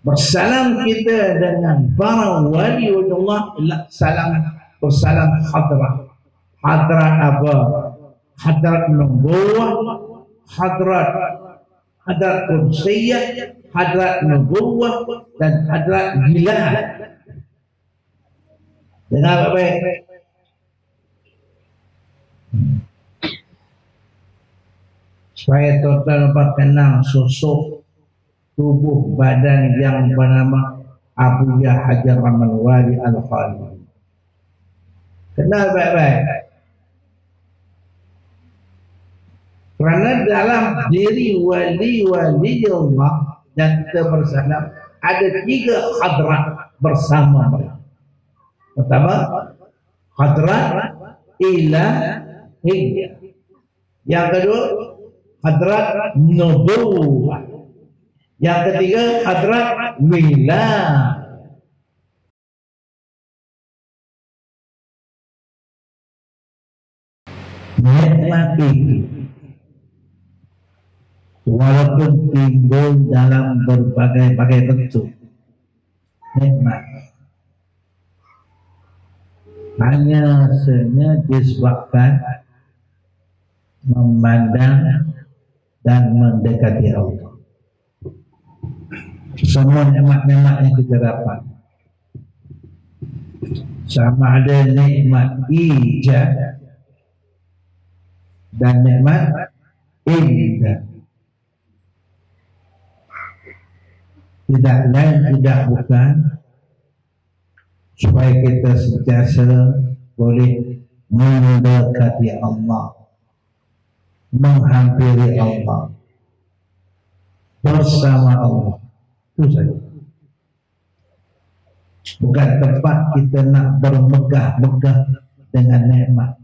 Bersalam kita dengan para wali Allah ialah salam bersalam hadrat. Hadrat apa? Hadrat nubuwah, hadrat kudsiyah, hadrat nubuwah dan hadrat wilayah. Dengar baik. Supaya total berkenal sosok tubuh badan yang bernama Abu Hajar Al-Wali Al-Khalili. Kenal baik-baik. Kerana dalam diri wali-wali Allah dan kita bersalam ada 3 hadrat bersama mereka. Pertama, hadrat ilahiyah. Yang kedua, hadrat nubuwah. Yang ketiga, hadrat wilayah. Nikmat itu walaupun timbul dalam berbagai-bagai bentuk, nikmat hanya disebabkan memandang dan mendekati Allah. Semua nikmat-nikmat yang kita dapat, sama ada nikmat ijab dan nikmat imdad, tidak lain tidak bukan supaya kita sentiasa boleh mendekati Allah, menghampiri Allah, bersama Allah. Itu saja. Bukan tempat kita nak bermegah-megah dengan nikmat.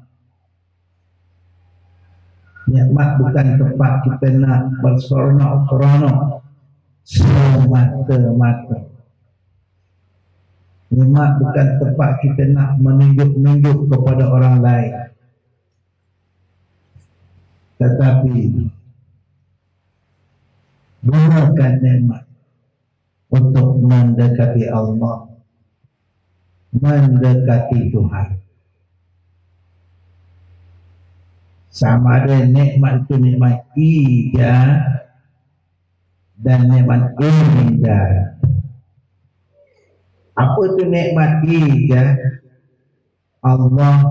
Nikmat bukan tempat kita nak berseronok-seronok semata-mata. Nikmat bukan tempat kita nak menunjuk-nunjuk kepada orang lain. Tetapi gunakan nikmat untuk mendekati Allah, mendekati Tuhan. Sama ada nikmat itu nikmat ijab dan nikmat imdad. Apa itu nikmat ijab? Allah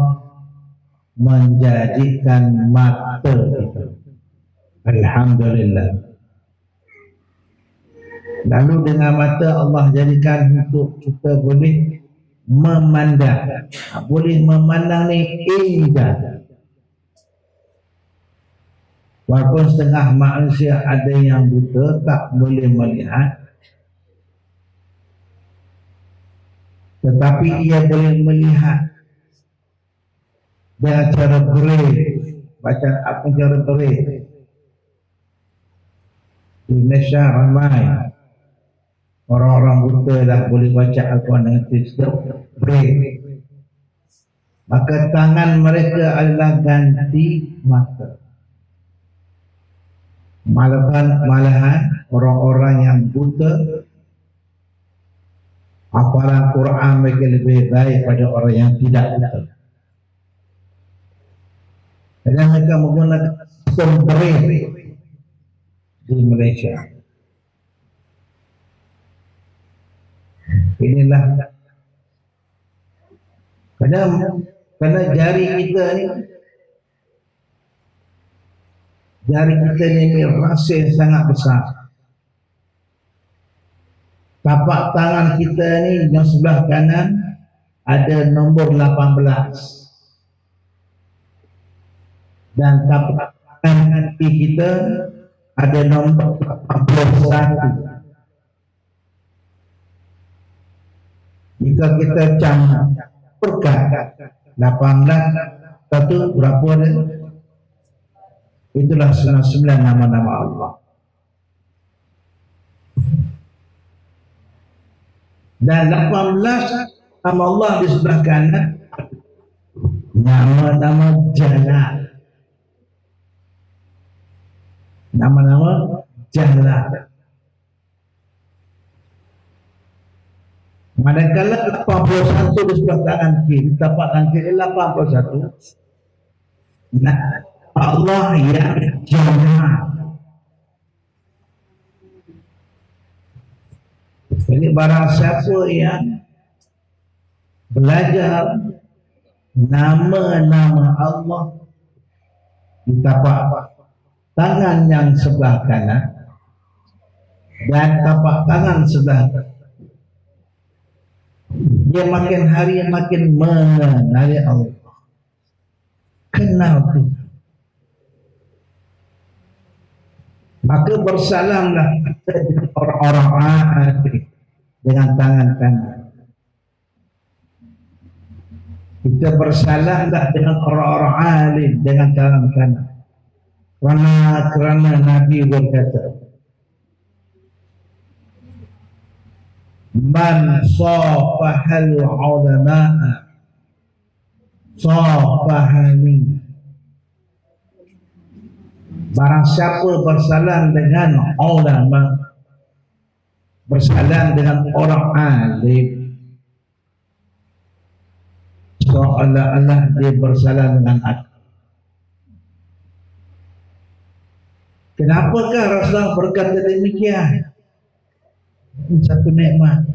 menjadikan mata itu. Alhamdulillah. Lalu dengan mata Allah jadikan untuk kita boleh memandang. Boleh memandang ni indah. Walaupun setengah manusia ada yang buta, tak boleh melihat, tetapi ia boleh melihat dengan cara berit. Baca apa cara berit? Di Malaysia ramai orang-orang buta dah boleh baca Al-Quran dengan tulisan berit. Maka tangan mereka adalah ganti mata. Malahan orang-orang yang buta hafalan Quran mereka lebih baik pada orang yang tidak buta. Jadi mereka menggunakan sistem berit di Malaysia. Inilah kerana jari kita ni rasa yang sangat besar. Tapak tangan kita ni yang sebelah kanan ada nombor 18 dan tapak tangan kiri kita ada nombor 41. Jika kita campurkan 18 satu berapa ada? Itulah 99 nama-nama Allah. Dan 18 nama Allah di sebelah kanan nama-nama jalal. Nama-nama jalal. Manakala 81 di sebelah tangan kiri, tapak tangan kiri 81. Nah, Allah yang jahat. Jadi barang siapa yang belajar nama-nama Allah di tapak tangan yang sebelah kanan dan tapak tangan sebelah kanan, dia makin hari makin mengenali Allah, kenal Tuhan. Maka bersalamlah orang-orang alim dengan tangan kanan. Kita bersalamlah dengan orang-orang alim dengan tangan kanan. Kerana Nabi berkata, man safahal ulama'a safahani. Barang siapa bersalam dengan ulama, bersalam dengan orang alim, seolah-olah dia bersalam dengan aku. Kenapakah Rasulullah berkata demikian? Ini satu nikmat.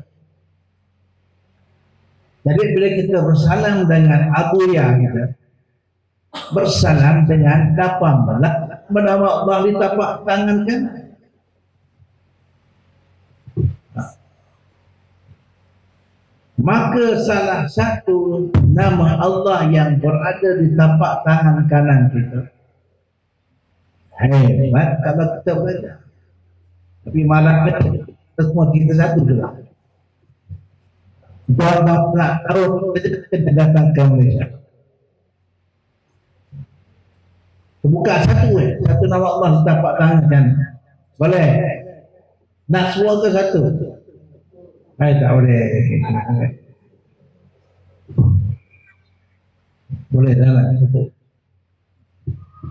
Jadi bila kita bersalam dengan Abu Yahya, bersalam dengan 18 nama Allah di tapak tangan kan? Maka salah satu nama Allah yang berada di tapak tangan kanan kita, hebat kalau kita belajar. Tapi malah semua kita satu juga. Berapa tahun kita datang ke Malaysia, buka satu nama Allah di tapak tangan kan? Boleh? Nak semua ke satu? Tak boleh. Boleh jalan.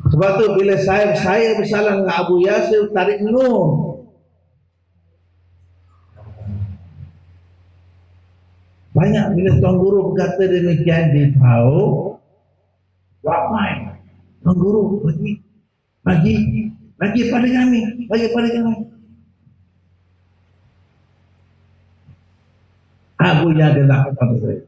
Sebab tu bila saya bersalam dengan Abu Yasir, tarik nur. Banyak bila Tuan Guru berkata demikian di Pau, ramai Tuan Guru bagi pada kami, Abu yang adalah kepada saya.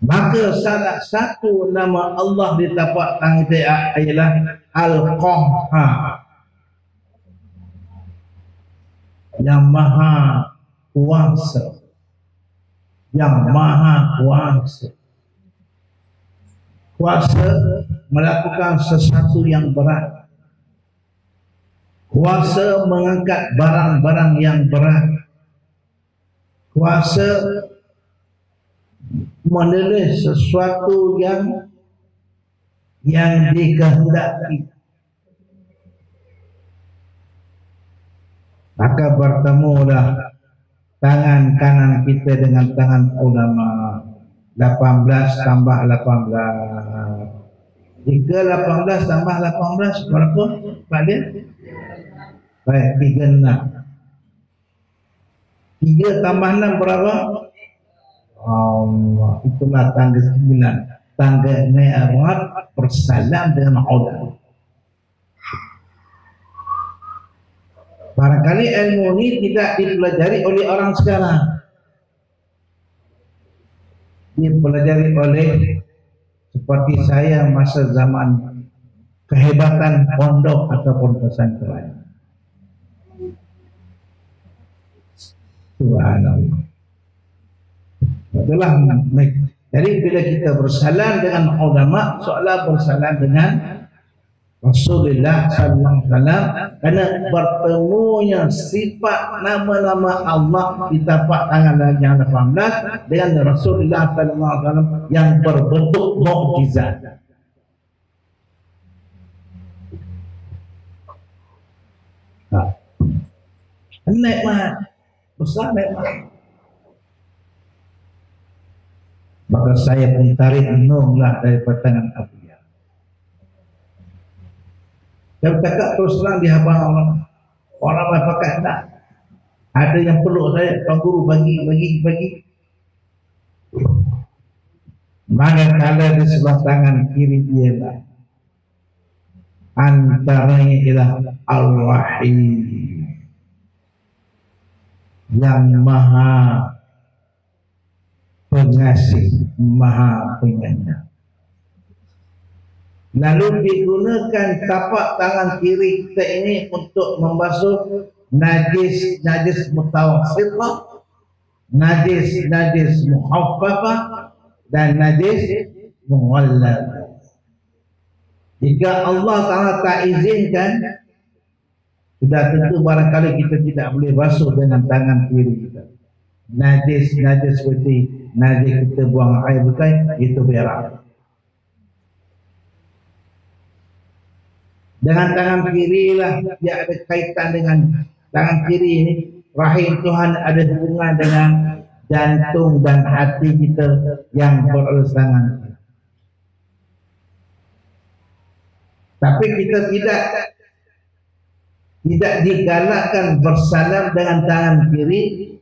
Maka salah satu nama Allah di tapak tangan kita ialah Al-Qahhar, yang maha kuasa, kuasa melakukan sesuatu yang berat, kuasa mengangkat barang-barang yang berat, kuasa menulis sesuatu yang dikehendaki. Maka bertemulah tangan kanan kita dengan tangan ulama. 18 tambah 18. Jika 18 tambah 18 berapa? Pak dia? Baik, 36. 3 tambah 6 berapa? Allah, itulah tangga 9. Tangga Mi'raj bersalam dengan ulama. Barangkali ilmu ini tidak dipelajari oleh orang sekarang. Dipelajari oleh seperti saya masa zaman kehebatan pondok ataupun pesantren. Subhanallah. Itulah. Jadi bila kita bersalam dengan ulama, seolah bersalam dengan Rasulullah sallallahu alaihi wasallam, kerana bertemunya sifat nama-nama Allah di tapak tangan yang 18 dengan Rasulullah sallallahu alaihi wasallam yang berbentuk mukjizat. Nikmat, besar nikmat. Maka saya pun tarik nunglah dari tangan Abu. Saya bercakap terus terang di hadapan orang pakai tak. Ada yang peluk saya, Tuan Guru bagi. Manakala di sebelah tangan kiri dia lah, antaranya ialah Ar-Rahim, yang maha pengasih, maha penyayang. Lalu digunakan tapak tangan kiri kita ini untuk membasuh najis mutawassithah, najis muhaffafah, dan najis mughallazah. Jika Allah Ta'ala tak izinkan, sudah tentu barangkali kita tidak boleh basuh dengan tangan kiri kita. Najis seperti najis kita buang air bukan, itu berak. Dengan tangan kiri lah, dia ada kaitan dengan tangan kiri ini. Rahim Tuhan ada hubungan dengan jantung dan hati kita yang berada tangan. Tapi kita tidak digalakkan bersalam dengan tangan kiri,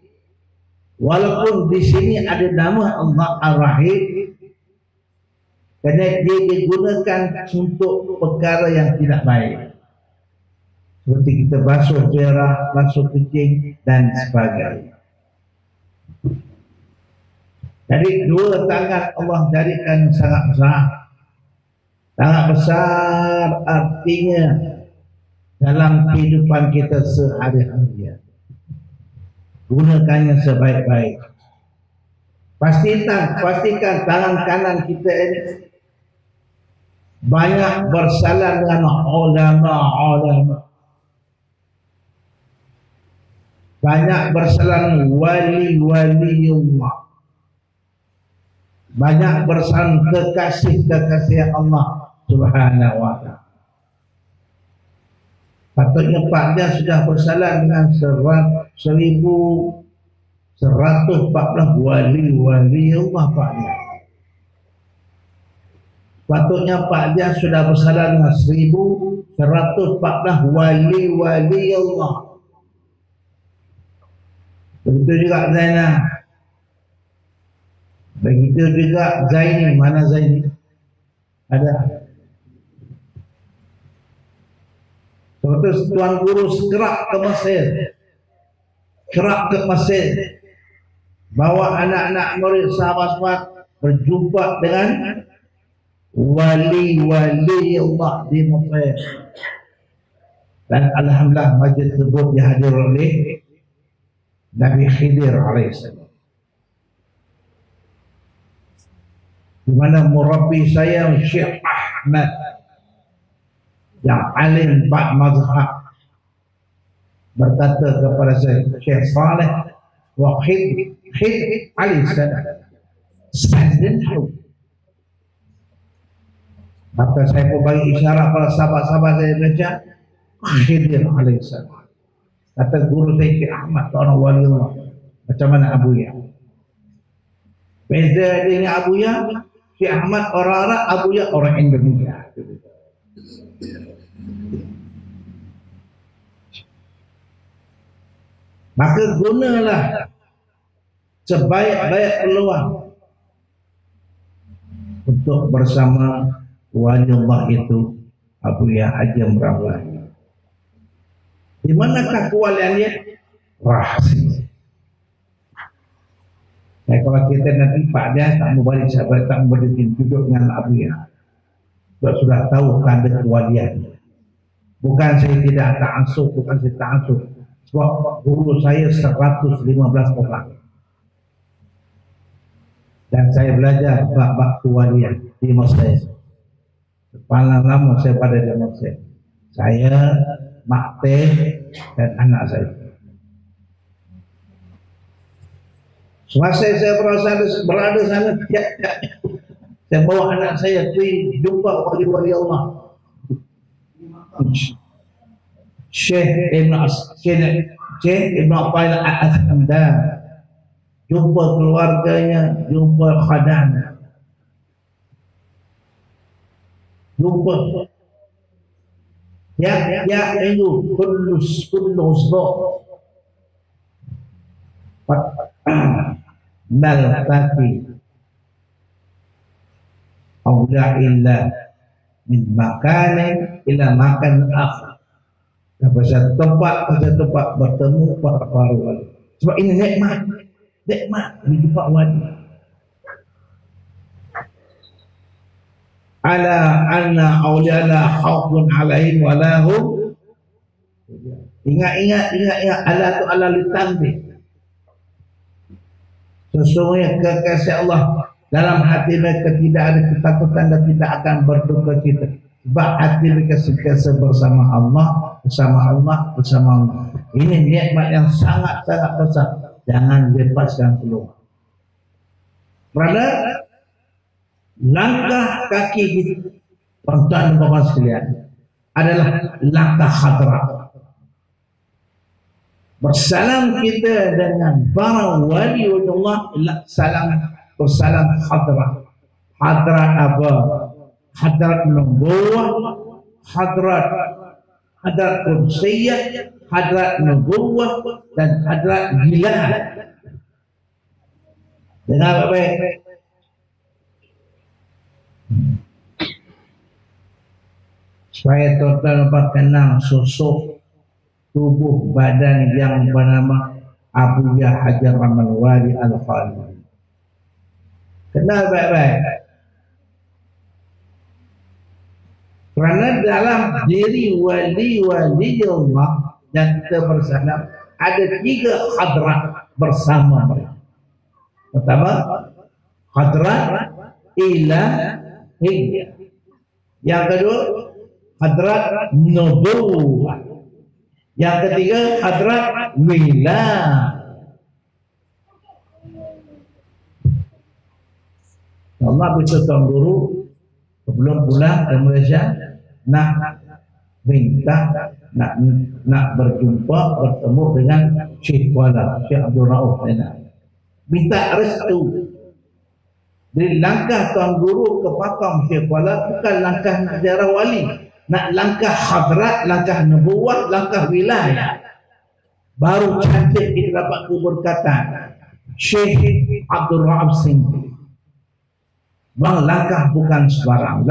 walaupun di sini ada nama Allah Ar-Rahim, kerana dia digunakan untuk perkara yang tidak baik, seperti kita basuh berak, basuh kencing dan sebagainya. Jadi dua tangan Allah jadikan sangat besar. Sangat besar artinya dalam kehidupan kita sehari-hari. Gunakannya sebaik-baik. Pastikan tangan kanan kita ini banyak bersalam dengan ulama. Banyak bersalam wali-wali Allah. Banyak bersalam kekasih Allah Subhanahu wa ta'ala. Patutnya Pak dia sudah bersalam dengan 1114 wali-wali Allah Pak dia. Patutnya Pak dia sudah bersalam dengan 1114 wali-wali Allah. Begitu juga Zainal. Begitu juga Zaini. Mana Zaini? Ada. Terus Tuan Guru gerak ke Mesir, bawa anak-anak murid sahabat-sahabat berjumpa dengan wali-wali Allah di Mesir. Dan alhamdulillah majlis tersebut dihadir oleh Nabi Khidir alaihissalam, di mana murabbi saya Syekh Ahmad yang alim bab mazhab berkata kepada saya, Syekh Saleh wa Khid alaihissalam sadinhu. Maka saya pun bagi isyarat pada sahabat-sahabat saya baca Khidir alaihissalam. Kata guru saya Syekh Ahmad, orang wali Allah. Macam mana Abu Ya? Beza dengan Abu Ya, Syekh Ahmad orang Arab, Abu Ya orang Indonesia. Maka gunalah sebaik-baik peluang untuk bersama wali Allah itu Abu Ya Haji Amrawah. Di manakah kewaliannya? Rahsia. Kalau kita nanti Pak dia tak mau balik sahabat, tak mau berdiri duduk dengan Abu Ya, sebab sudah tahu tanda kewalian. Bukan saya tidak ta'assub, bukan saya ta'assub. Sebab guru saya 115 orang. Dan saya belajar bab kewalian di Mesir. Sepanjang lama saya pada di Mesir. Saya, Mak Teh dan anak saya. Semasa saya berada sana, saya bawa anak saya pergi jumpa wali-wali Allah. Syekh Ibn Athail Al-Hamdan, jumpa keluarganya, jumpa khadana, jumpa ya itu kullu usbu' naltaqi awla illa min makanin ila makan akhar. Pada tempat bertemu para wali. Sebab ini nikmat menjumpa wali. Ala anna awliyana khawfun alaihim walahum. Ingat ala tu ala litanbih. Sesungguhnya kekasih Allah dalam hati mereka tidak ada ketakutan dan tidak akan berduka cita. Sebab hati mereka sentiasa bersama Allah. Ini nikmat yang sangat-sangat besar. Jangan lepaskan peluang. Kerana langkah kaki kita, tuan-tuan dan puan sekalian, adalah langkah hadrat. Bersalam kita dengan para wali Allah, bersalam hadrat. Hadrat apa? Hadrat nubuwah, hadrat kudsiyah, hadrat nubuwah, dan hadrat wilayah. Dengar baik-baik. Supaya tuan-tuan kenal sosok tubuh badan yang bernama Abu Hajar Al-Wali Al-Khalili. Kenal baik-baik. Kerana dalam diri wali-wali Allah dan kita bersalam ada 3 hadrat bersama mereka. Pertama, hadrat ilahiyah. Yang kedua, hadrat nubuwah. Yang ketiga, hadrat wilayah. Allah bisa tuan guru sebelum pulang ke Malaysia nak minta nak berjumpa bertemu dengan Syekh Kuala Syekh Abdul Rauf, minta restu. Jadi langkah tuan guru ke pakam Syekh Kuala bukan langkah nak ziarah wali, nak langkah hadrat, langkah nubuwah, langkah wilayah. Baru cantik kita dapat keberkatan Syekh Abdul Rauf Singh. Bang, langkah bukan sembarang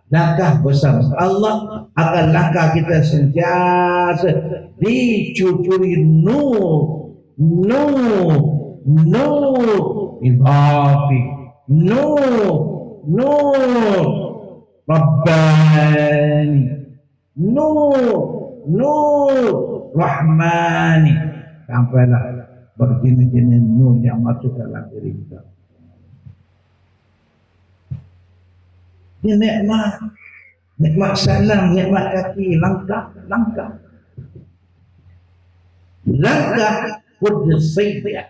langkah bersama Allah akan langkah kita sentiasa dicucuri nur idafi, nur Rabbani, nur Rahmani, sampailah berjenis-jenis nur yang masuk dalam diri kita. Ini nikmat salam, nikmat kaki, langkah kudsiyah.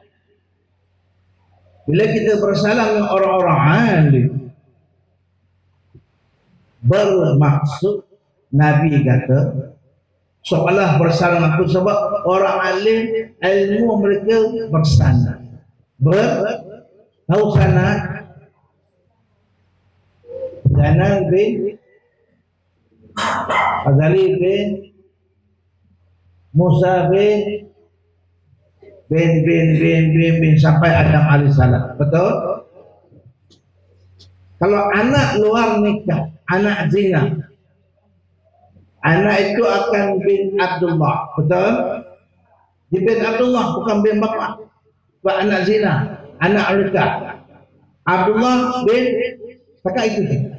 Bila kita bersalam dengan orang-orang alim, bermaksud Nabi kata seolah bersalam aku sebab orang alim ilmu mereka bersana tahu sana Zainal bin Azali bin Musa bin sampai Adam alaihissalam. Betul? Kalau anak luar nikah, anak zina, anak itu akan bin Abdullah. Betul? Di bin Abdullah bukan bin bapa. Bukan anak zina, anak nikah. Abdullah bin kakak itu.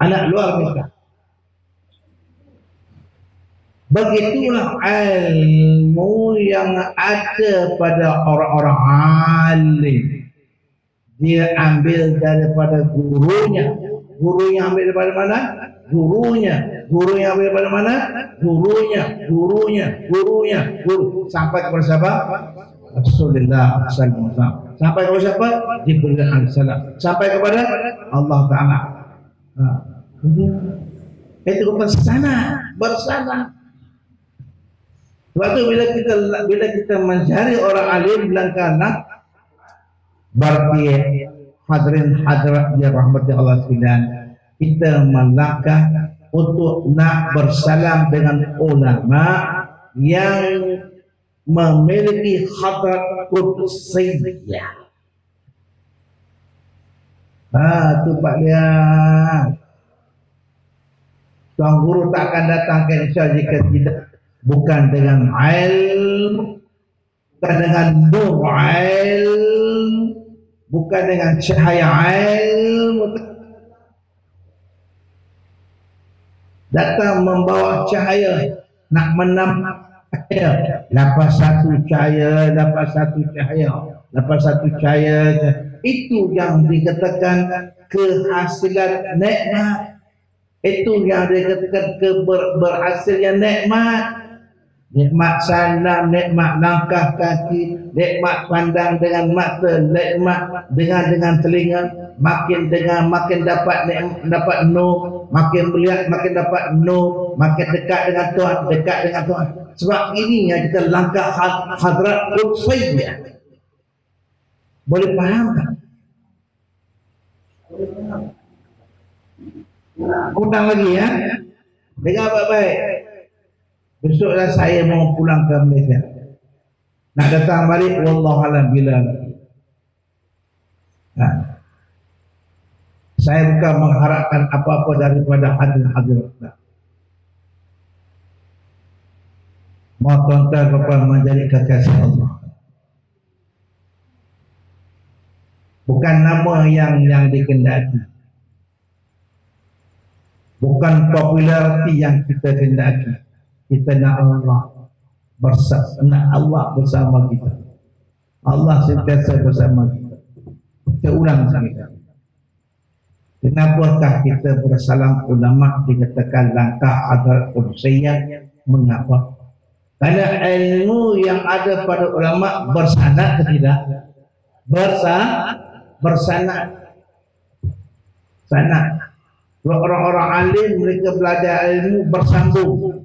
Anak luar nikah. Begitulah ilmu yang ada pada orang-orang alim. Dia ambil daripada gurunya. Gurunya ambil daripada mana? Gurunya. Gurunya ambil daripada mana? Gurunya. Guru. Sampai kepada siapa? Rasulullah sallallahu alaihi wasallam. Sampai kepada siapa? Jibril alaihi salam. Sampai kepada Allah Ta'ala. Itu bersana. Sebab itu bila kita mencari orang alim belakang berarti hadirin hadirat yang rahmati Allah sekalian, kita melangkah untuk nak bersalam dengan ulama yang memiliki hadrat qudsiyah. Tu Pak lihat. Tuan guru tak akan datang ke Indonesia jika tidak bukan dengan ilmu, bukan dengan nur ilmu, bukan dengan cahaya ilmu. Datang membawa cahaya, nak menambah cahaya, dapat satu cahaya, dapat satu cahaya, dapat satu cahaya. Itu yang dikatakan kehasilan nikmat. Itu yang dikatakan berhasilnya nikmat. Nikmat salam, nikmat langkah kaki, nikmat pandang dengan mata, nikmat dengan telinga, makin dengar makin dapat nur, makin melihat makin dapat nur, makin dekat dengan Tuhan. Sebab ini yang kita langkah hadrat qudsiyah. Boleh faham tak? Undang lagi ya. Dengar baik-baik. Besoklah saya mau pulang ke Malaysia. Nak datang balik wallahualam bila. Saya bukan mengharapkan apa-apa daripada hadirin. Mau tuan-tuan bapa menjadi kekasih Allah. Bukan nama yang dikendaki, bukan populariti yang kita kendaki. Kita nak Allah bersama kita. Allah sentiasa bersama kita. Kita ulang sekali. Kenapakah kita bersalam ulama dikatakan langkah hadrat qudsiyah? Mengapa? Karena ilmu yang ada pada ulama bersanad ke tidak? Bersanad. Orang-orang alim mereka belajar ilmu bersambung.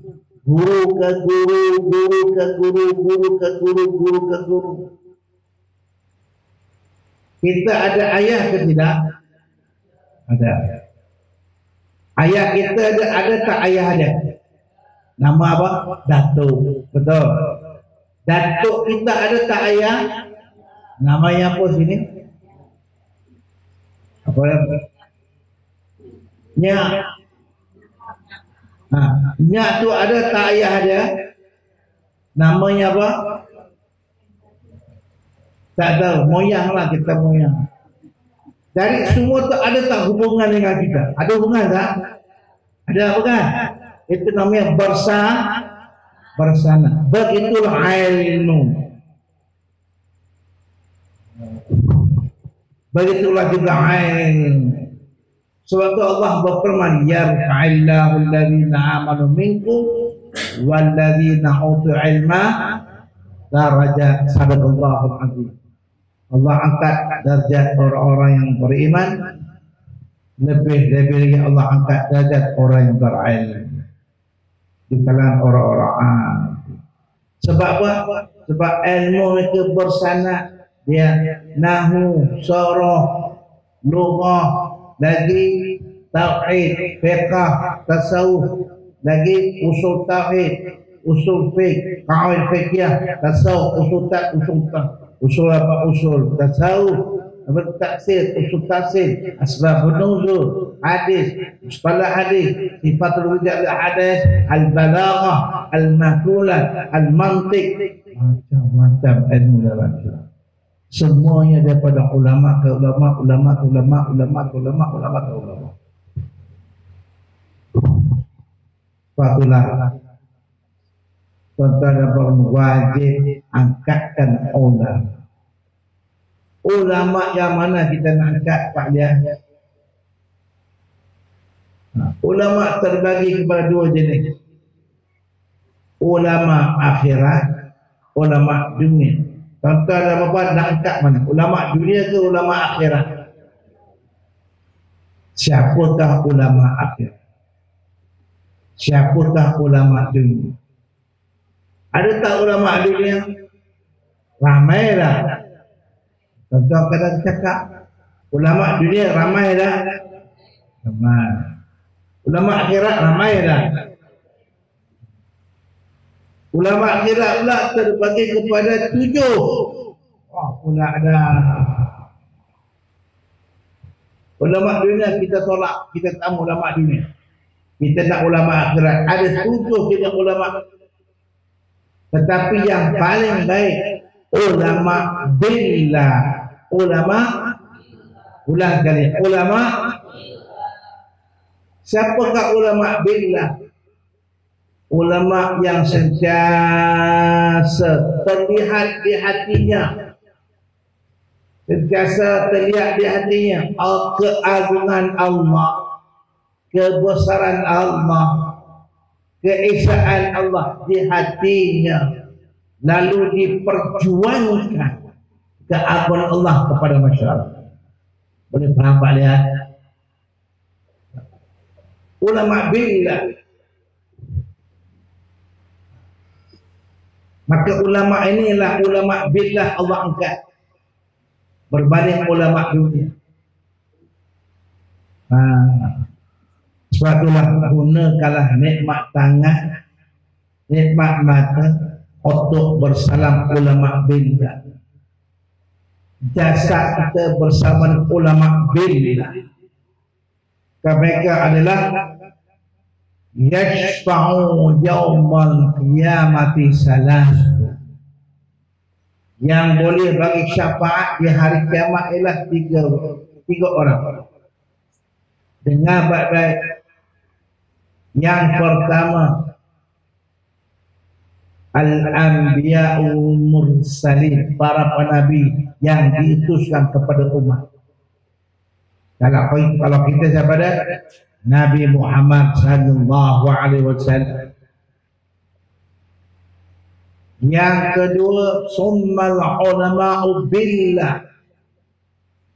Guru ke guru, guru ke guru, guru ke guru, guru ke guru. Kita ada ayah ke tidak? Ada. Ayah kita ada tak ayah dia? Nama apa? Datuk. Betul. Datuk kita ada tak ayah? Namanya apa sini? Apa nama? Nyak. Nyak tu ada tak ayah dia? Namanya apa? Tak tahu. Moyang lah kita moyang. Dari semua tu ada tak hubungan dengan kita? Ada hubungan tak? Ada apa kan? Itu namanya bersana. Begitulah ilmu. Begitulah juga ilmu. Sebab itu Allah berfirman, yarfa'illahu alladhina amanu minkum walladhina utul ilma darajat. Sadaqallahul azim. Allah angkat darjat orang-orang yang beriman, lebih lagi Allah angkat darjat orang yang berilmu di kalangan orang-orang alim. Sebab apa? Sebab ilmu itu bersanad. Dia nahwu, sarah, lughah, lagi tauhid, fiqh, tasawuf, lagi usul tauhid, usul fiqh, qawaid fiqhiyah, tasawuf, usul apa usul tasawuf, apa tafsir, usul tafsir, asbab nuzul, hadis, mustalah hadis, sifatul rijal hadis, al-balaghah, al-maqula, al-mantiq, macam-macam ilmu dalam Islam. Semuanya daripada ulama ke ulama. Patulah tuan-tuan dan puan wajib angkatkan ulama. Ulama yang mana kita nak angkat Pak Liah? Ulama terbagi kepada dua jenis. Ulama akhirat, ulama dunia. Tuan-tuan dan puan nak angkat mana? Ulama dunia ke ulama akhirat? Siapakah ulama akhirat? Siapakah ulama dunia? Ada tak ulama dunia? Ramai dah. Tuan-tuan kadang cakap ulama dunia ramai dah. Ramai. Ulama akhirat ramai dah. Ulama akhirat pula terbagi kepada 7. Wah, pula ada. Ulama dunia kita tolak, kita tak mahu ulama dunia. Kita nak ulama akhirat. Ada 7 kita ulama. Tetapi yang paling baik ulama billah. Ulama, ulang kali, ulama. Siapakah ulama billah? Ulama yang sentiasa terlihat di hatinya, sentiasa terlihat di hatinya keagungan Allah, kebesaran Allah, keesaan Allah di hatinya, lalu diperjuangkan keagungan Allah kepada masyarakat. Boleh faham Pak lihat? Ulama billah. Maka ulama inilah ulama billah Allah angkat berbanding ulama dunia. Sebab itulah gunakanlah nikmat tangan, nikmat mata untuk bersalam ulama billah. Jasa kita bersama ulama billah. Mereka adalah yashfa'u yawmal qiyamati salas, yang boleh bagi syafaat di hari kiamat ialah tiga orang. Dengar baik-baik. Yang pertama, al-anbiya'ul mursalin, para penabi yang diutuskan kepada umat. Kalau kita siapa dah? Nabi Muhammad sallallahu alaihi wasallam. Yang kedua, summal ulama'u billah,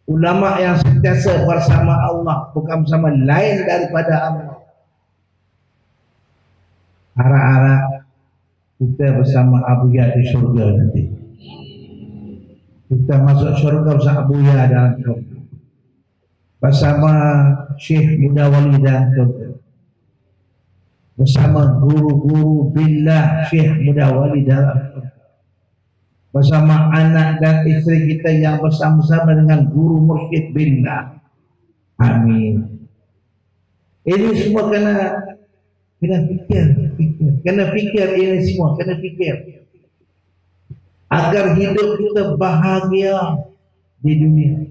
ulama yang sentiasa bersama Allah, bukan bersama lain daripada Allah. Harap-harap kita bersama Abu Ya di syurga nanti. Kita masuk syurga bersama Abu Ya dalam syurga, bersama Syekh Mudawali dalam syurga, bersama guru-guru billah Syekh Mudawali dalam syurga, bersama anak dan isteri kita yang bersama-sama dengan guru mursyid billah. Amin. Ini semua kena fikir. Kena fikir ini semua, kena fikir agar hidup kita bahagia di dunia.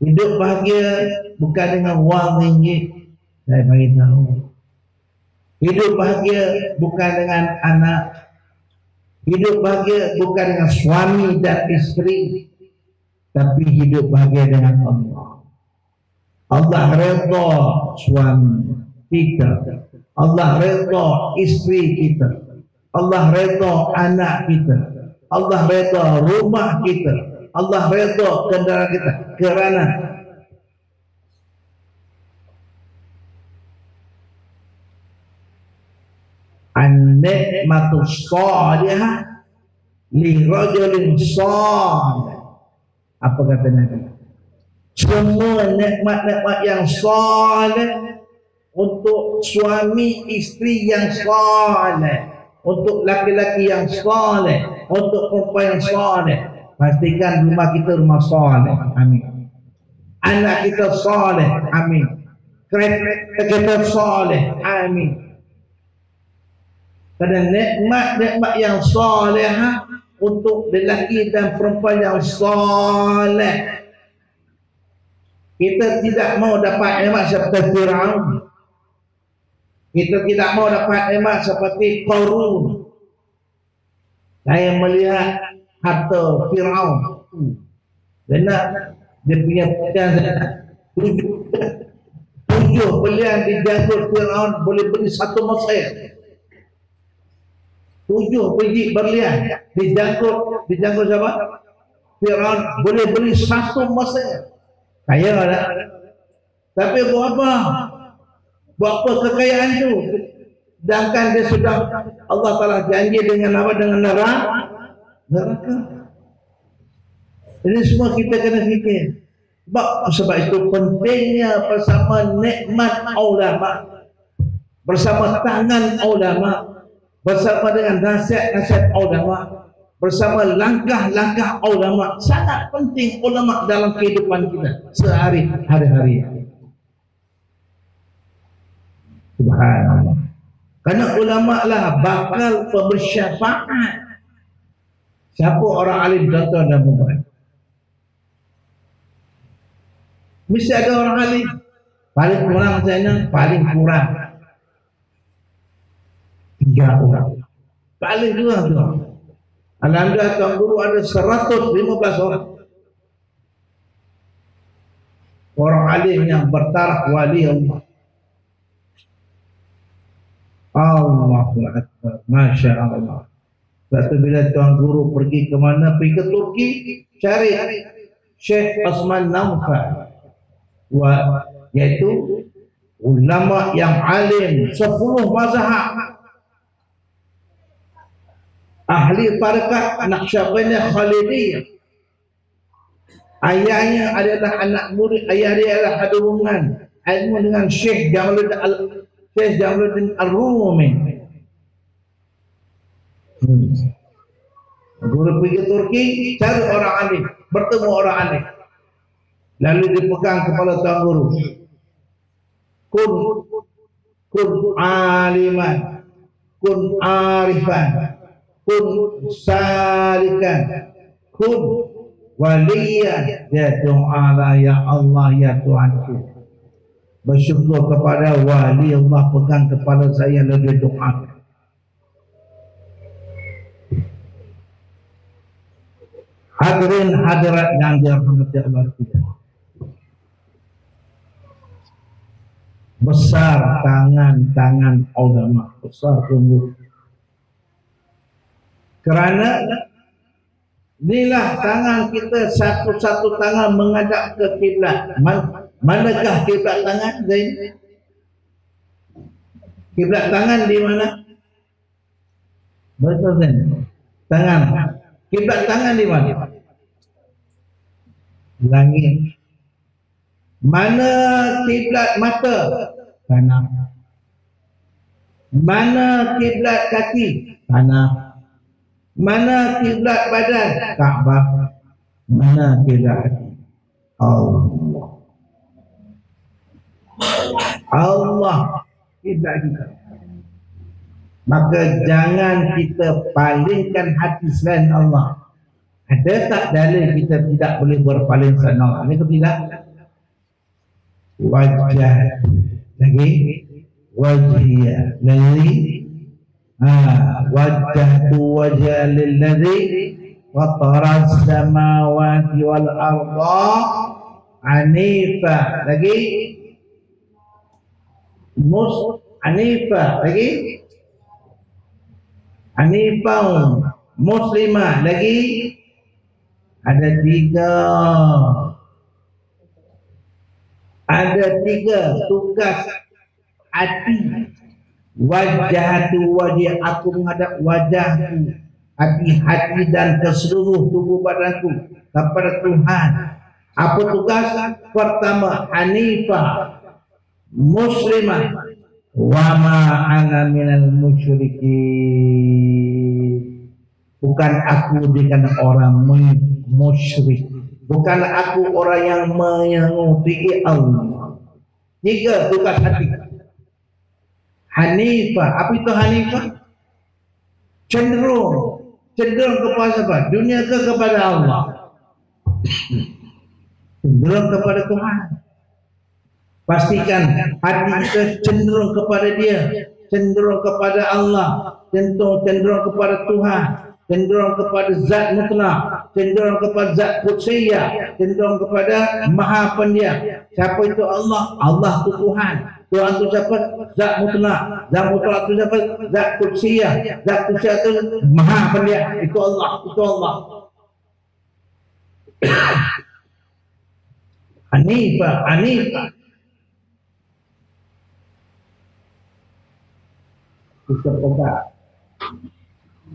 Hidup bahagia bukan dengan wang ringgit, saya beritahu. Hidup bahagia bukan dengan anak. Hidup bahagia bukan dengan suami dan isteri, tapi hidup bahagia dengan Allah. Allah redha suami kita, Allah redha isteri kita, Allah redha anak kita, Allah redha rumah kita, Allah redha kendaraan kita, kerana an-nikmatu shalihah li rajulin salih. Apa kata Nabi? Semua nikmat-nikmat yang salih untuk suami isteri yang salih, untuk laki-laki yang salih, untuk perempuan yang salih. Pastikan rumah kita rumah salih. Amin. Anak kita salih. Amin. Kereta kita salih. Amin. Kerana nikmat-nikmat yang salih untuk lelaki dan perempuan yang salih. Kita tidak mau dapat nikmat seperti Firaun. Kita tidak mau dapat nikmat seperti Qarun. Saya melihat harta Firaun. Benar, dia punya tujuh belian di janggut Firaun boleh beli satu Mesir. 7 biji berlian di janggut siapa? Firaun boleh beli satu Mesir. Kaya tak? Tapi buat apa? Buat apa kekayaan itu? Sedangkan dia sudah Allah Ta'ala janji dengan apa? Dengan neraka. Ini semua kita kena fikir. Sebab itu pentingnya bersama nikmat ulama, bersama tangan ulama, bersama dengan nasihat-nasihat ulama, bersama langkah-langkah ulama. Sangat penting ulama dalam kehidupan kita sehari-hari. Subhanallah. Karena ulama lah bakal pemberi syafaat. Siapa orang alim contoh dan mubarak? Mesti ada orang alim. Paling kurang misalnya, paling kurang 3 orang. Paling kurang 2 orang. Alhamdulillah Tuan Guru ada 115 orang. Orang alim yang bertaraf wali Allah. Allahu Akbar. Masya Allah. Lepas bila Tuan Guru pergi ke mana? Pergi ke Turki, cari Syekh Osman Naufal, iaitu ulama yang alim 10 mazhab, ahli tarekat Naqsyabandiyah Khalidiyah. Ayahnya adalah anak murid, ayah dia adalah hadurungan ilmu dengan Syekh Jamaluddin Ar-Rumi. Guru pergi ke Turki, cari orang alim, bertemu orang alim, lalu dipegang kepala Tuan Guru. Kun aliman, kun arifan, kun salikan, kun waliyan. Ya doa ya Allah ya Tuhanku. Bersyukur kepada wali Allah, pegang kepala saya lalu doa. Hadirin hadirat yang dirahmati Allah sekalian. Besar tangan-tangan ulama, besar sungguh. Kerana inilah tangan kita, satu-satu tangan menghadap ke kiblat. Manakah kiblat tangan, Zain? Kiblat tangan di mana? Betul, Zain. Tangan. Kiblat tangan di mana? Langit. Mana kiblat mata? Tanah. Mana kiblat kaki? Tanah. Mana kiblat badan? Kaabah. Mana kiblat hati? Allah. Allah kiblat kita. Maka jangan kita palingkan hati selain Allah. Ada tak dalil kita tidak boleh berpaling selain Allah? Ini ke tidak? Wajah lagi, wajhiyah lagi, wajhatu wajha lilladzi fatara as-samawati wal arda hanifa lagi, hanifa lagi, hanifah muslimah lagi. Ada 3 tugas hati. Wajah tu wajah, aku menghadap wajahku, hati-hati dan keseluruh tubuh badanku kepada Tuhan. Apa tugas? Pertama, hanifah muslimah, wa ma ana minal musyrikin. Bukan aku dengan orang musyrik, bukan aku orang yang mengikuti Allah. 3 tugas hati. Hanifah. Apa itu hanifah? Cenderung kepada apa? Dunia ke kepada Allah? Cenderung kepada Tuhan. Pastikan hati kita cenderung kepada Dia, cenderung kepada Allah, cenderung kepada Tuhan, cenderung kepada zat mutlak, cenderung kepada zat qudsiyah, cenderung kepada maha pendiam. Siapa itu Allah? Allah itu Tuhan. Tuhan itu siapa? Zat mutlak. Zat mutlak itu siapa? Zat qudsiyah. Zat qudsiyah itu maha pendiam. Itu Allah. Itu Allah. Hanifah. Kita pegang.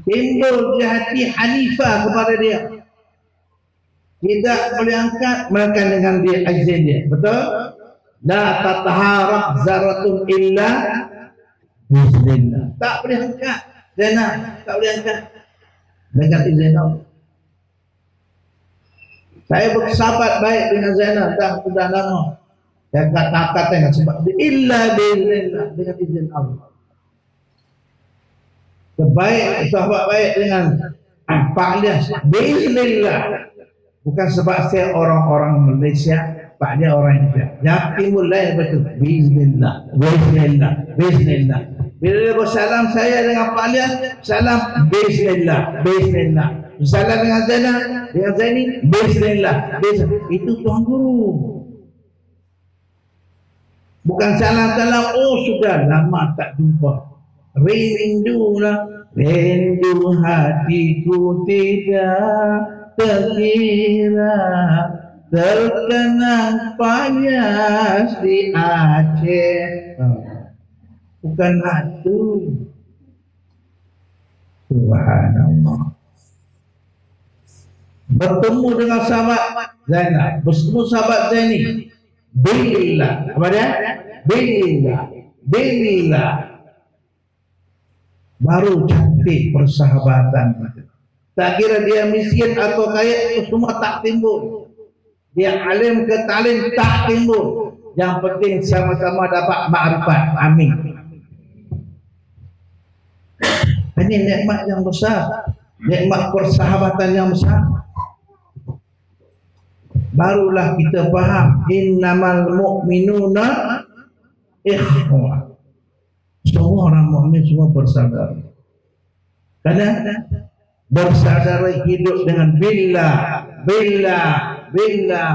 Timbul di hati hanifah kepada Dia. Tidak boleh angkat melainkan dengan dia izin Dia. Betul? La tataharaq zaratun illa biiznillah. Tak boleh angkat Zainal tak boleh angkat dengan izin Allah. Saya bersahabat baik dengan Zainal sudah lama. Saya kata-kata dengan sebab illa biiznillah, dengan izin Allah. Sebaik sahabat baik dengan Pak Ilyas biiznillah. Bukan sebab saya orang-orang Malaysia, Pak dia orang Indonesia. Yang timur lain betul. Biiznillah, biiznillah, biiznillah. Bila dia bersalam saya dengan Pak Ilyas, salam biiznillah, biiznillah. Salam dengan Zainal, dengan Zaini, biiznillah, biiznillah. Itu Tuan Guru. Bukan salam-salam, oh sudah lama tak jumpa. Rindulah, rindu hatiku tidak terkira, terkenang payas di Aceh. Bukan itu. Subhanallah. Bertemu dengan sahabat Zainal, bertemu sahabat Zaini. Bilillah. Apa dia? Bilillah. Bilillah. Baru cantik persahabatan. Tak kira dia miskin atau kaya, itu semua tak timbul. Dia alim ke talim tak timbul. Yang penting sama-sama dapat ma'rifat. Amin. Ini nikmat yang besar. Nikmat persahabatan yang besar. Barulah kita faham innamal mu'minuna ikhwah. Semua orang mukmin semua bersaudara. Karena bersaudara hidup dengan billah, billah, billah.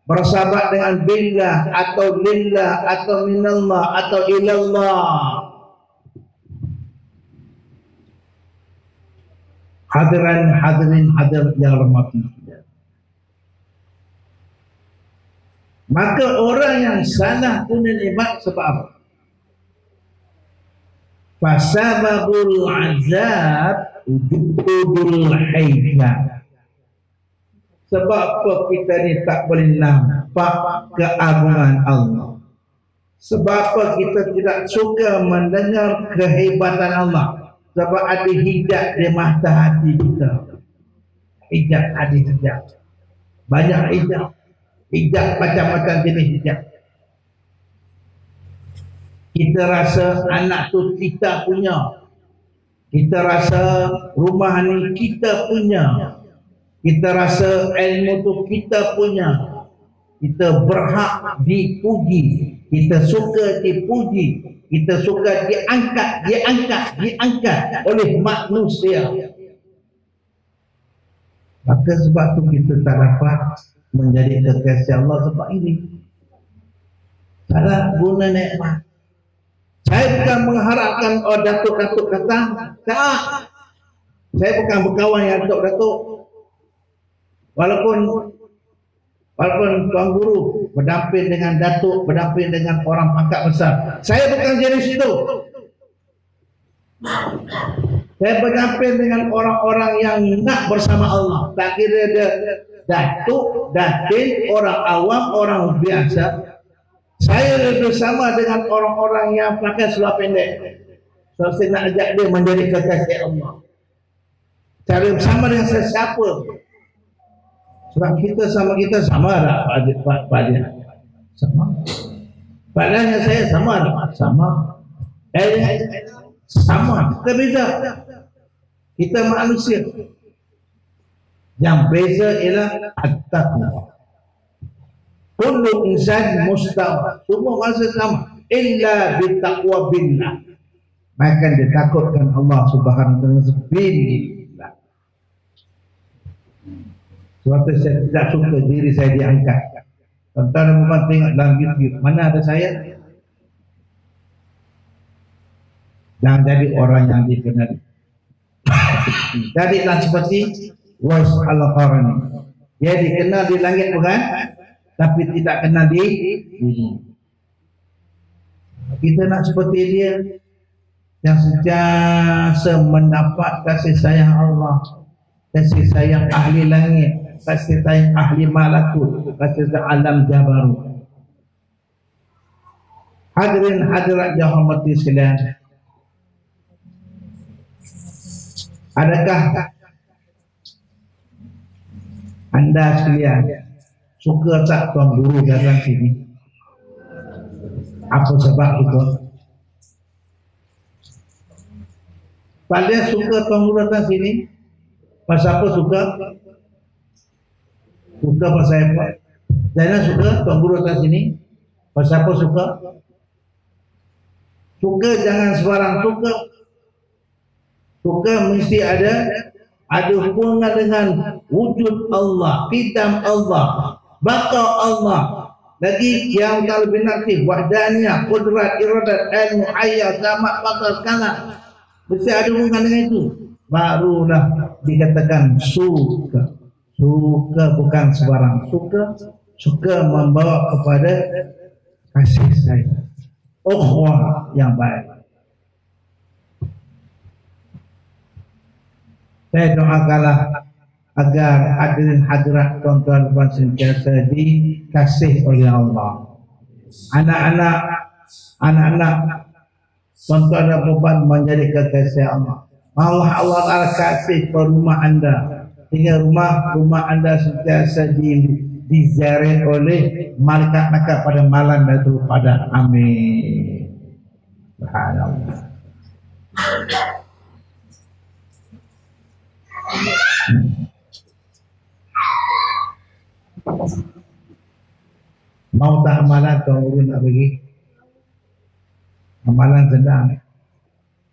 Bersahabat dengan billah atau lillah atau minallah atau ilallah. Hadirin yang rahmati. Maka orang yang salah punya nikmat sebab apa? Fasababul azab udul haijah. Sebab apa kita ni tak boleh nampak keagungan Allah? Sebab apa kita tidak suka mendengar kehebatan Allah? Sebab ada hijab di mata hati kita. Hijab ada hijab. Banyak hijab. Hijab macam-macam jenis hijab. Kita rasa anak tu kita punya. Kita rasa rumah ni kita punya. Kita rasa ilmu tu kita punya. Kita berhak dipuji. Kita suka dipuji. Kita suka diangkat oleh manusia. Maka sebab tu kita tak dapat menjadi kekasih Allah sebab ini. Salah guna nikmat. Saya bukan mengharapkan datuk-datuk datang. Tak. Saya bukan berkawan yang datuk-datuk. Walaupun Tuan Guru berdamping dengan datuk, berdamping dengan orang pangkat besar. Saya bukan jenis itu. Saya berdamping dengan orang-orang yang nak bersama Allah. Tak kira dia datuk, datin, orang awam, orang biasa. Saya bersama dengan orang-orang yang pakai seluar pendek. So, saya nak ajak dia menjadi kekasih Allah. Cara bersama dengan sesiapa. Sebab kita sama tak Pak dia? Sama. Padahal saya sama tak? Sama. Sama. Kita beza. Kita manusia. Yang beza ialah at-taqwa. Kullu insan mustawa. Semua manusia sama. Illa bitaqwa billah. Maka ditakutkan Allah Subhanahu wa taala billah. Sebab itu saya tidak suka diri saya diangkat. Tentara bukan tengok dalam YouTube. Mana ada saya? Jangan jadi orang yang dikenali. Jadilah seperti Was al-Qarni. Dia dikenal di langit bukan? Tapi tidak kenal di bumi. Kita nak seperti dia yang sentiasa mendapat kasih sayang Allah, kasih sayang ahli langit, kasih sayang ahli malakut, kasih sayang alam jabarut. Hadirin hadirat yang hormati sekalian, Adakah anda sekalian suka tak tuan guru datang sini? Apa sebab suka? Kalian suka tuan guru datang sini? Pasal apa suka? Suka pasal apa? Jangan suka tuan guru datang sini? Pasal apa suka? Suka jangan sebarang suka. Suka mesti ada hubungan dengan wujud Allah, qidam Allah, baqa Allah. Lagi yang lebih aktif, wahdaniyah, qudrat, iradat, ilmu, hayat, sama, bakal, kalah. Mesti ada hubungan dengan itu. Barulah dikatakan suka. Suka bukan sebarang suka. Suka membawa kepada kasih sayang, ukhuwah yang baik. Saya doakanlah agar hadirin hadirat tuan-tuan dan puan sentiasa dikasih oleh Allah. Anak-anak tuan-tuan dan puan menjadi kekasih Allah. Allah Ta'ala kasih ke rumah anda, sehingga rumah anda sentiasa diziarah oleh malaikat pada malam Lailatul Qadar. Amin. Subhanallah. Mau tak amalan tuan guru nak bagi? Amalan sedang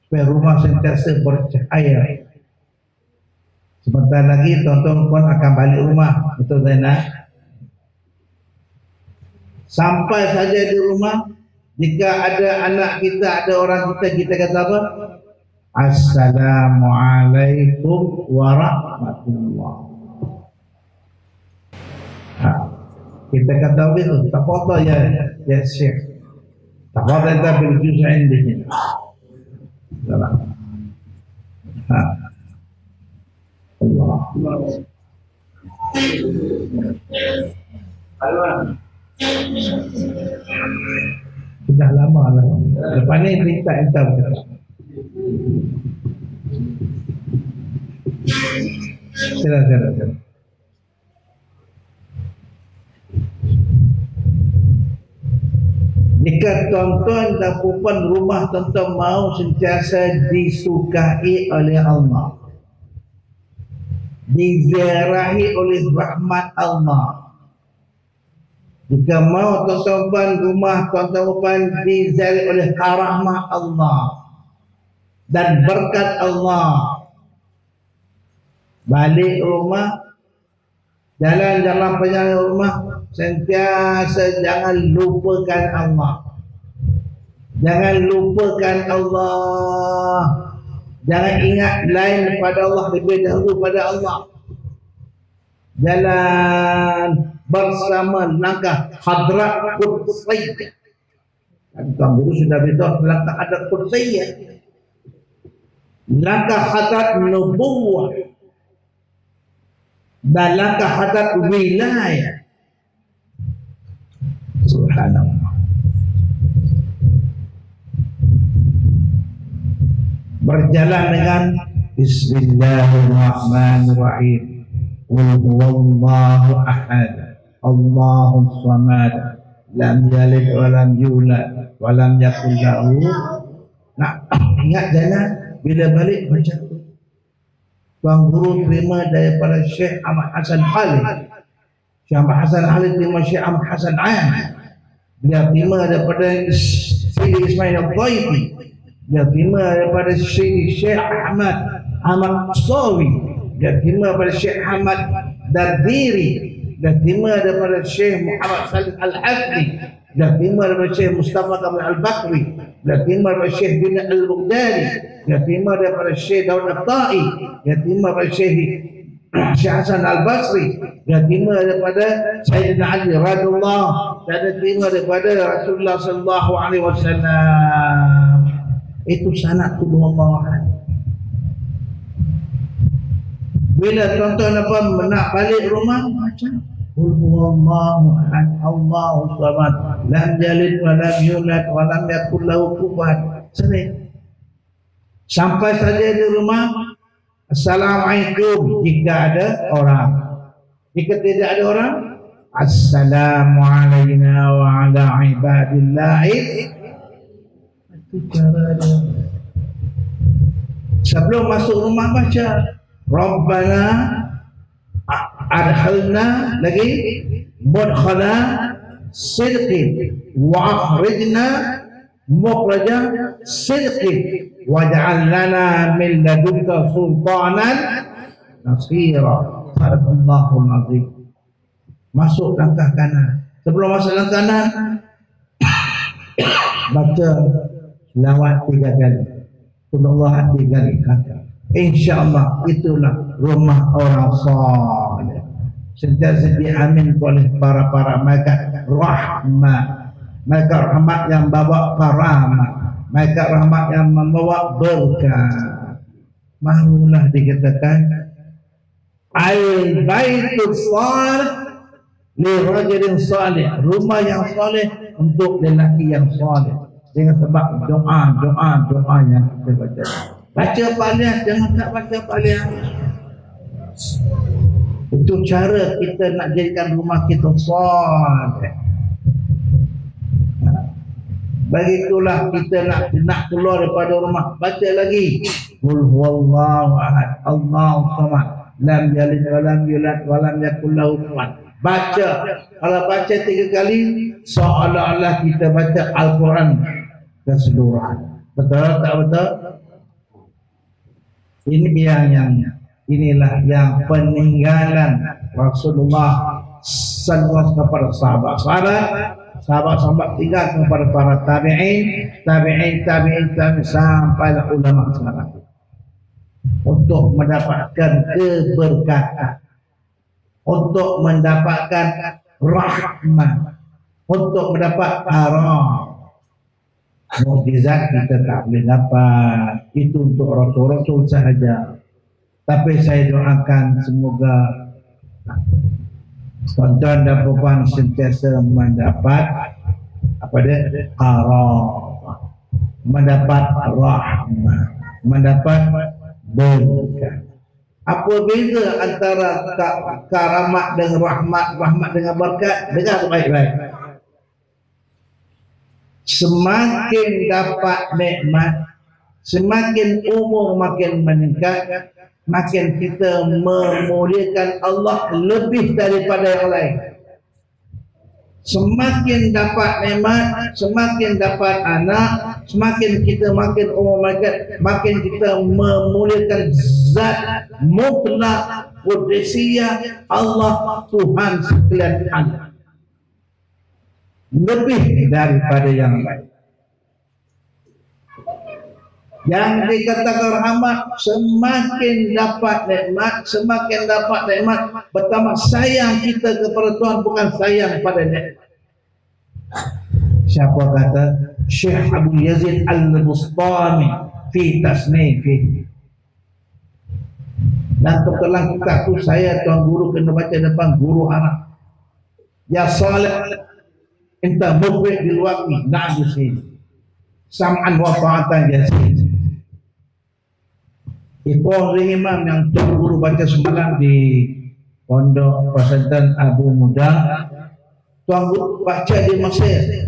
supaya rumah sentiasa bercahaya. Sebentar lagi tuan-tuan pun akan balik rumah, betul Zainal? Sampai saja di rumah, jika ada anak kita, ada orang kita kata apa? Assalamualaikum warahmatullahi. Kita kata begitu, tak apa ya Syekh. Tak apa kita berjuz indih. Salam. Allah. Sudah lama lah. Lepas ni minta entah berkata. Sila. Jika tuan-tuan dan puan rumah tuan-tuan mau sentiasa disukai oleh Allah, diziarahi oleh rahmat Allah. Jika mau tuan-tuan rumah tuan-tuan diziarahi oleh rahmat Allah dan berkat Allah, balik rumah, jalan-jalan perjalanan rumah, sentiasa jangan lupakan Allah. Jangan lupakan Allah. Jangan ingat lain daripada Allah, lebih dahulu pada Allah. Jalan bersama langkah hadrat Qudsiyah. Tuan guru sudah beritahu langkah hadrat Qudsiyah. Langkah hadrat nubuwah dan langkah hadrat wilayah. Subhanallah. Berjalan dengan Bismillahirrahmanirrahim. Qul huwallahu ahad, Allahus samad, lam yalid wa lam yulad wa lam yakul lahu. Nak ingat jangan bila balik baca tu. Tuan guru terima daripada Syekh Ahmad Hasan Khalid. Syekh Ahmad Hasan Khalid terima Syekh Ahmad Hasan Ayan. Dia terima daripada Sayyidi Ismail Al-Taifi. Dia terima daripada Syekh Ahmad Sawi. Dia terima daripada Syekh Ahmad Dardiri. Dia terima daripada Syekh Muhammad Salih Al-Hafni. Dia terima daripada Syekh Mustafa Kamal Al-Bakri. Dia terima daripada Syekh Bina Al-Baghdadi. Dia terima daripada Syekh Daud Al-Ta'i. Dia terima daripada Syekh Hasan Al-Basri. Dia terima daripada Sayyidina Ali radhiyallahu. Dan dia terima daripada Rasulullah sallallahu alaihi wasallam. Itu sanad Allah. Bila tuan-tuan apa nak balik rumah, baca Qul huwallahu ahad, Allahus samad, lam yalid wa lam yulad wa lam yakul lahu kufuwan ahad. Sampai saja di rumah, Assalamualaikum jika ada orang. Jika tidak ada orang, Assalamualaikum wa ala ibadillahi. Itu cara dia. Sebelum masuk rumah baca Rabbana adkhalna lagi mudkhala sidqin wa akhrijna mukhraja sidqin waj'al lana min ladunka sultanan nasira. Sadaqallahul azim. Masuk langkah kanan. Sebelum masuk langkah kanan, baca selawat 3 kali. Allah 3 kali. InsyaAllah itulah rumah orang saleh. Sentiasa diamin oleh para malaikat rahmat. Malaikat rahmat yang bawa karamah. Malaikat rahmat yang membawa berkah. Mahulah dikatakan Al-Baitul Salih li rajulin salih. Rumah yang salih untuk lelaki yang salih. Dengan sebab doa yang kita baca. Baca paliah, jangan tak baca paliah. Itu cara kita nak jadikan rumah kita salih. Begitulah kita nak keluar daripada rumah, baca lagi. Qul huwallahu ahad, Allahu samad, lam yalid wa lam yulad wa lam yakul lahu kufuwan. Baca. Kalau baca 3 kali, seolah-olah kita baca Al-Quran keseluruhan. Betul tak betul? Inilah yang peninggalan Rasulullah sallallahu kepada sahabat-sahabat tinggal kepada para tabi'in sampai ulama sekarang untuk mendapatkan keberkatan, untuk mendapatkan rahmat, untuk mendapat mukjizat kita tak boleh dapat. Itu untuk Rasul sahaja. Tapi saya doakan semoga tuan-tuan dan puan sentiasa mendapat mendapat rahmat, mendapat berkah. Apa beza antara karamat dengan rahmat dengan berkat? Dengar baik-baik. Semakin dapat nikmat, semakin umur makin meningkat, makin kita memuliakan Allah lebih daripada yang lain. Semakin dapat nikmat, semakin dapat anak, semakin kita makin umur meningkat, makin kita memuliakan zat mutlak qudusiyah Allah Tuhan sekalian alam. Lebih daripada yang lain. Yang dikatakan rahmat, semakin dapat nikmat, bertambah sayang kita kepada Tuhan, bukan sayang pada nikmat. Siapa kata? Syekh Abu Yazid Al-Bustami fi tasnifi. Dan tertelang kitab tu saya tuan guru kena baca depan guru Arab. Ya salih Inta mubrik di luakni na'am yusin sam'an wa ta'atan yasin. Itu imam yang tuan guru baca semalam di pondok pesantren Abu Muda. Tuan guru baca di Mesir.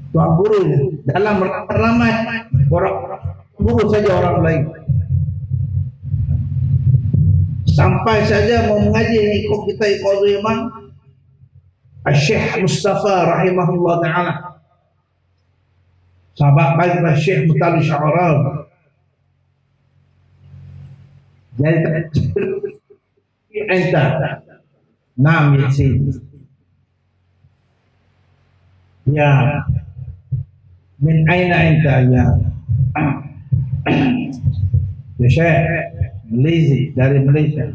Tuan guru dalam ramai orang guru saja orang lain. Sampai saja mau mengaji ikut kita ikut imam Syekh Mustafa rahimahullah ta'ala, sahabat baik Syekh Mutali Sya'araw. Jadi enta nam yasin ya min aina enta ya Syekh Malaysia, dari Malaysia.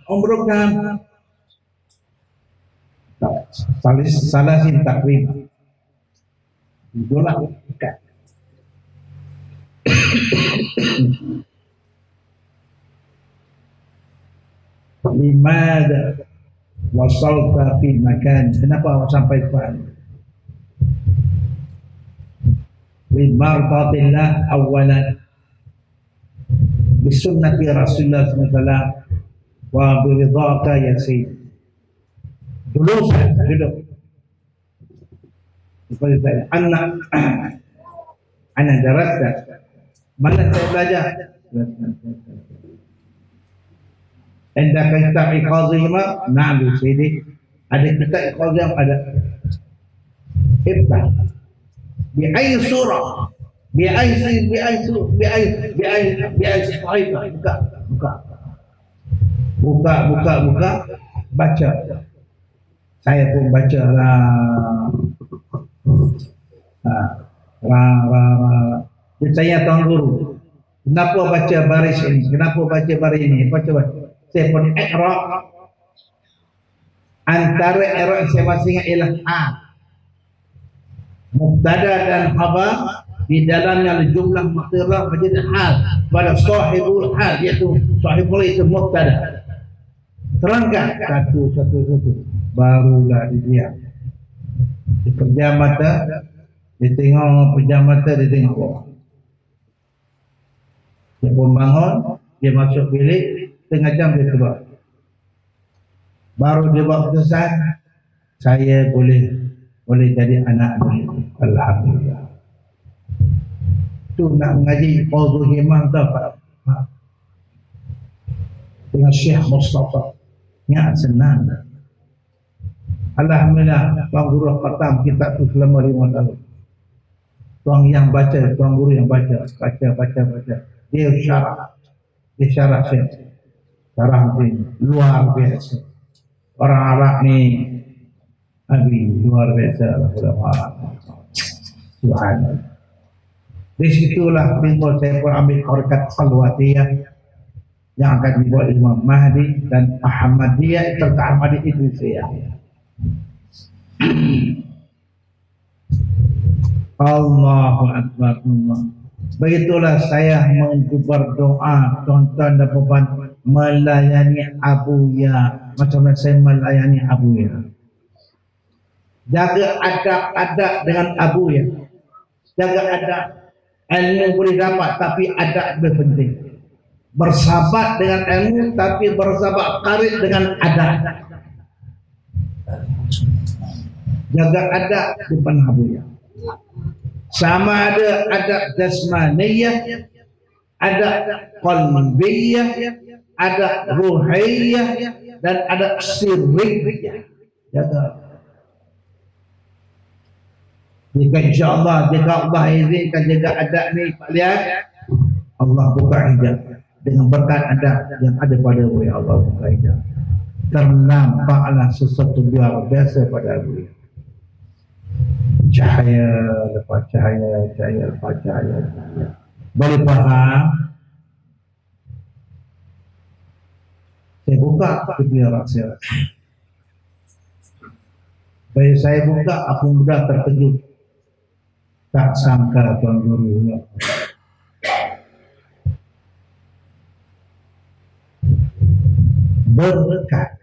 Umruk kan salah sin takrib dolar ikat. Limada wasalta fi makan, kenapa sampai ke Bimardatillah awalan, bisunnati Rasulullah SAW, wa biridhaka ya Sayyid. Dulu saya duduk seperti saya, anak darasnya, mana saya belajar? Anda kitab iqazihima, na'am Sayyidi. Ada kitab iqazihima, ada iftah bi'ay surah, bi'ay buka, baca. Saya pun baca Dia tanya tuan guru, kenapa baca baris ini, kenapa baca baris ini, baca. Saya pun i'rab, antara i'rab saya masih ingat ialah mubtada dan khabar, di dalamnya jumlah maqdirah menjadi hal pada sahibul hal, iaitu sahibul itu mubtada. Terangkan satu, barulah dia di pejam mata, dia tengok pejam mata, dia tengok bawah. Dia pun bangun, dia masuk bilik, tengah jam dia keluar. Baru dia buat keputusan, saya boleh jadi anak ni. Alhamdulillah. Tu nak mengaji Fawzul Himam tu Pak. Dengan Syekh Mustafa. Ya senang. Alhamdulillah, tuan guru khatam kitab tu selama 5 tahun. Tuan yang baca, tuan guru yang baca. Dia syarah Syekh. Syarah ni luar biasa. Orang Arab ni luar biasa. Subhanallah. Di situlah timbul saya pun ambil harokat Khalwatiyah yang akan dibuat Imam Mahdi dan Ahmadiyah serta Ahmadi Idrisiyah. Allahu Akbar. Begitulah saya berdoa, tuan-tuan dan puan, melayani Abuya macam mana saya melayani Abuya. Jaga adab-adab dengan Abuya. Jaga adab. Ilmu boleh dapat, tapi adab lebih penting. Bersahabat dengan ilmu, tapi bersahabat karib dengan adab. Jaga adab depan Abuya. Sama ada adab jasmaniyah, adab qalbiyah, adab ruhiyah, dan adab sirriyah. Jaga. Jika insyaAllah, jika Allah izinkan jaga adab ni, Pak lihat, Allah buka hijab dengan berkat adab yang ada pada Abuya. Allah buka hijab, ternampaklah sesuatu luar biasa pada Abuya. Cahaya lepas cahaya, cahaya lepas cahaya. Boleh faham? Saya buka kedua rahsia. Bila saya buka, aku mudah terkejut. Tak sangka tuan guru berkat.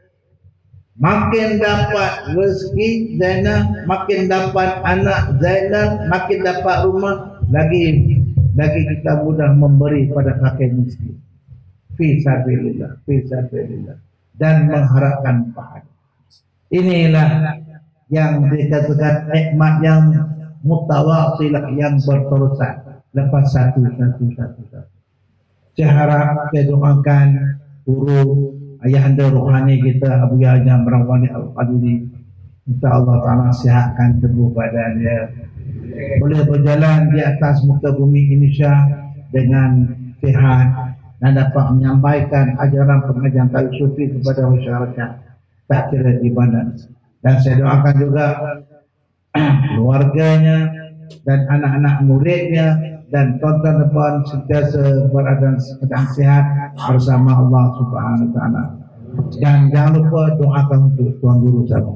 Makin dapat rezeki Zainal, makin dapat anak Zainal, makin dapat rumah, lagi kita mudah memberi pada fakir miskin. Fi sabilillah, dan mengharapkan pahala. Inilah yang dikatakan nikmat yang mutawasilah, yang berterusan, lepas satu. Saya harap, saya doakan guru ayahanda rohani kita Abuya Haji Ramdhani Al-Qadiri, insya Allah Ta'ala sihatkan tubuh badannya, boleh berjalan di atas muka bumi Indonesia dengan sihat dan dapat menyampaikan ajaran pengajian Tariq Sufi kepada masyarakat tak kira di mana. Dan saya doakan juga keluarganya dan anak-anak muridnya dan tuan-tuan dan puan sentiasa berada sedang sihat bersama Allah Subhanahu wa taala. Dan jangan lupa doakan untuk tuan guru saya.